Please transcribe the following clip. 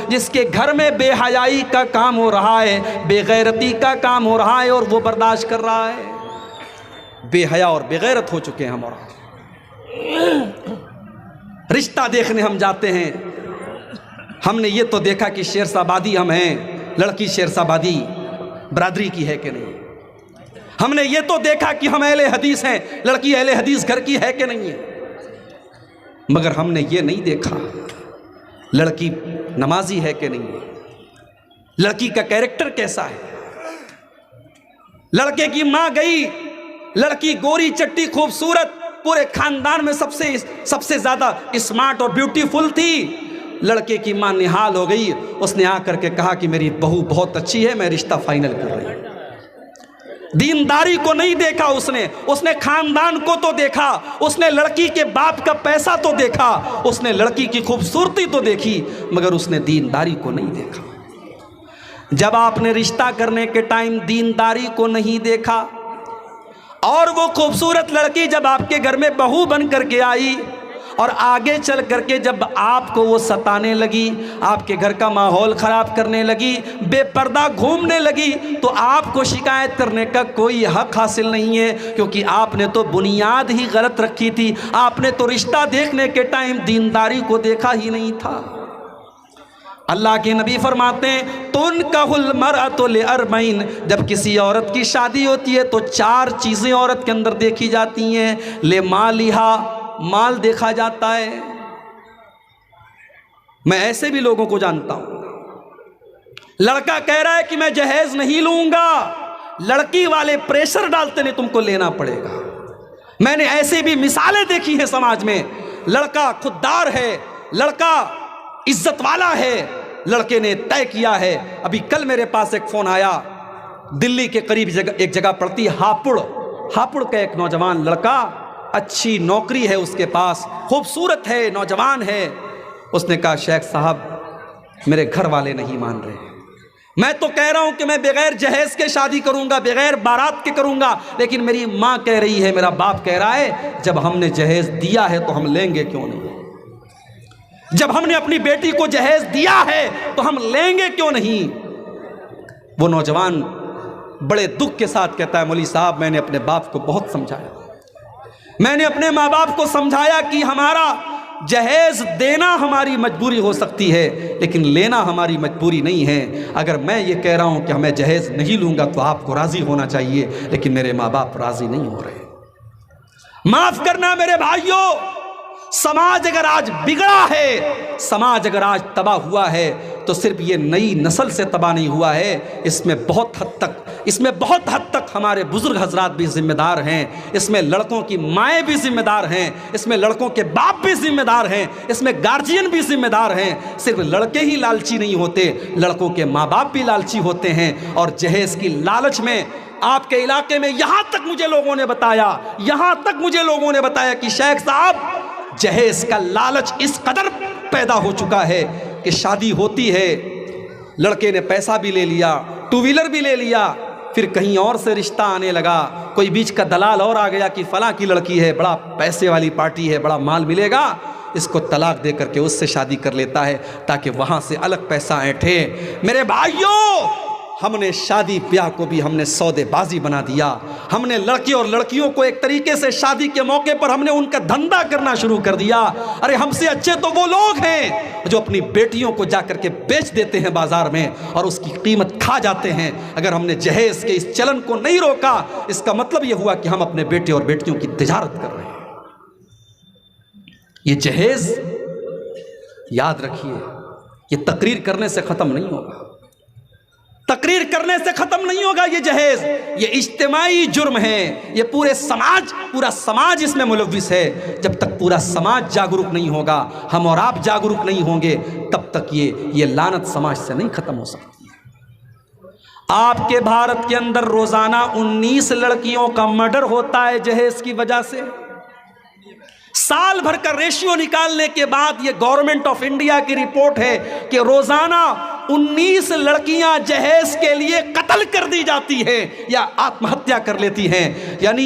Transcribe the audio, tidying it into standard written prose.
जिसके घर में बेहयाई का काम हो रहा है, बेगैरती का काम हो रहा है और वो बर्दाश्त कर रहा है। बेहया और बेगैरत हो चुके हैं हम। और रिश्ता देखने हम जाते हैं, हमने ये तो देखा कि शेरशाबादी हम हैं, लड़की शेरशाबादी बरादरी की है कि नहीं। हमने ये तो देखा कि हम अहले हदीस हैं, लड़की अहले हदीस घर की है कि नहीं है। मगर हमने ये नहीं देखा लड़की नमाजी है कि नहीं है, लड़की का कैरेक्टर कैसा है। लड़के की मां गई, लड़की गोरी चट्टी खूबसूरत, पूरे खानदान में सबसे ज्यादा स्मार्ट और ब्यूटीफुल थी। लड़के की मां निहाल हो गई, उसने आकर के कहा कि मेरी बहू बहुत अच्छी है, मैं रिश्ता फाइनल कर रही हूं। दीनदारी को नहीं देखा उसने खानदान को तो देखा, उसने लड़की के बाप का पैसा तो देखा, उसने लड़की की खूबसूरती तो देखी, मगर उसने दीनदारी को नहीं देखा। जब आपने रिश्ता करने के टाइम दीनदारी को नहीं देखा और वो खूबसूरत लड़की जब आपके घर में बहू बन करके आई और आगे चल करके जब आपको वो सताने लगी, आपके घर का माहौल ख़राब करने लगी, बेपर्दा घूमने लगी, तो आपको शिकायत करने का कोई हक हासिल नहीं है, क्योंकि आपने तो बुनियाद ही गलत रखी थी। आपने तो रिश्ता देखने के टाइम दीनदारी को देखा ही नहीं था। अल्लाह के नबी फरमाते हैं तुनकाहुल मरअतु लिअरबईन, जब किसी औरत की शादी होती है तो 4 चीज़ें औरत के अंदर देखी जाती हैं। ले मालिहा, माल देखा जाता है। मैं ऐसे भी लोगों को जानता हूं, लड़का कह रहा है कि मैं जहेज नहीं लूंगा, लड़की वाले प्रेशर डालते नहीं तुमको लेना पड़ेगा। मैंने ऐसे भी मिसालें देखी हैं समाज में। लड़का खुददार है, लड़का इज्जत वाला है, लड़के ने तय किया है। अभी कल मेरे पास एक फोन आया, दिल्ली के करीब एक जगह पड़ती हापुड़ का एक नौजवान लड़का, अच्छी नौकरी है उसके पास, खूबसूरत है, नौजवान है। उसने कहा शेख साहब मेरे घर वाले नहीं मान रहे, मैं तो कह रहा हूं कि मैं बगैर जहेज के शादी करूंगा, बगैर बारात के करूंगा, लेकिन मेरी मां कह रही है, मेरा बाप कह रहा है जब हमने जहेज दिया है तो हम लेंगे क्यों नहीं। जब हमने अपनी बेटी को जहेज दिया है तो हम लेंगे क्यों नहीं। वो नौजवान बड़े दुख के साथ कहता है मौलवी साहब मैंने अपने बाप को बहुत समझाया, मैंने अपने माँ बाप को समझाया कि हमारा जहेज देना हमारी मजबूरी हो सकती है, लेकिन लेना हमारी मजबूरी नहीं है। अगर मैं ये कह रहा हूं कि मैं जहेज नहीं लूंगा तो आपको राजी होना चाहिए, लेकिन मेरे माँ बाप राजी नहीं हो रहे। माफ करना मेरे भाइयों, समाज अगर आज बिगड़ा है, समाज अगर आज तबाह हुआ है तो सिर्फ ये नई नस्ल से तबाह नहीं हुआ है, इसमें बहुत हद तक हमारे बुजुर्ग हजरात भी जिम्मेदार हैं, इसमें लड़कों की माएँ भी जिम्मेदार हैं, इसमें लड़कों के बाप भी जिम्मेदार हैं, इसमें गार्जियन भी जिम्मेदार हैं। सिर्फ लड़के ही लालची नहीं होते, लड़कों के माँ बाप भी लालची होते हैं। और जहेज की लालच में आपके इलाके में यहाँ तक मुझे लोगों ने बताया कि शेख साहब जहेज का लालच इस कदर पैदा हो चुका है कि शादी होती है, लड़के ने पैसा भी ले लिया, 2 व्हीलर भी ले लिया, फिर कहीं और से रिश्ता आने लगा, कोई बीच का दलाल और आ गया कि फलां की लड़की है, बड़ा पैसे वाली पार्टी है, बड़ा माल मिलेगा, इसको तलाक दे करके उससे शादी कर लेता है ताकि वहां से अलग पैसा ऐंठे। मेरे भाइयों, हमने शादी ब्याह को भी हमने सौदेबाजी बना दिया। हमने लड़के और लड़कियों को एक तरीके से शादी के मौके पर हमने उनका धंधा करना शुरू कर दिया। अरे हमसे अच्छे तो वो लोग हैं जो अपनी बेटियों को जाकर के बेच देते हैं बाजार में और उसकी कीमत खा जाते हैं। अगर हमने जहेज के इस चलन को नहीं रोका, इसका मतलब यह हुआ कि हम अपने बेटे और बेटियों की तिजारत कर रहे हैं। ये जहेज याद रखिए, ये तकरीर करने से खत्म नहीं होगा, तकरीर करने से खत्म नहीं होगा। ये जहेज, ये इज्तिमाई जुर्म है, ये पूरा समाज इसमें मुलव्विस है। जब तक पूरा समाज जागरूक नहीं होगा, हम और आप जागरूक नहीं होंगे, तब तक ये लानत समाज से नहीं खत्म हो सकती है। आपके भारत के अंदर रोजाना 19 लड़कियों का मर्डर होता है जहेज की वजह से। साल भर का रेशियो निकालने के बाद ये गवर्नमेंट ऑफ इंडिया की रिपोर्ट है कि रोजाना 19 लड़कियां जहेज के लिए कत्ल कर दी जाती हैं या आत्महत्या कर लेती हैं। यानी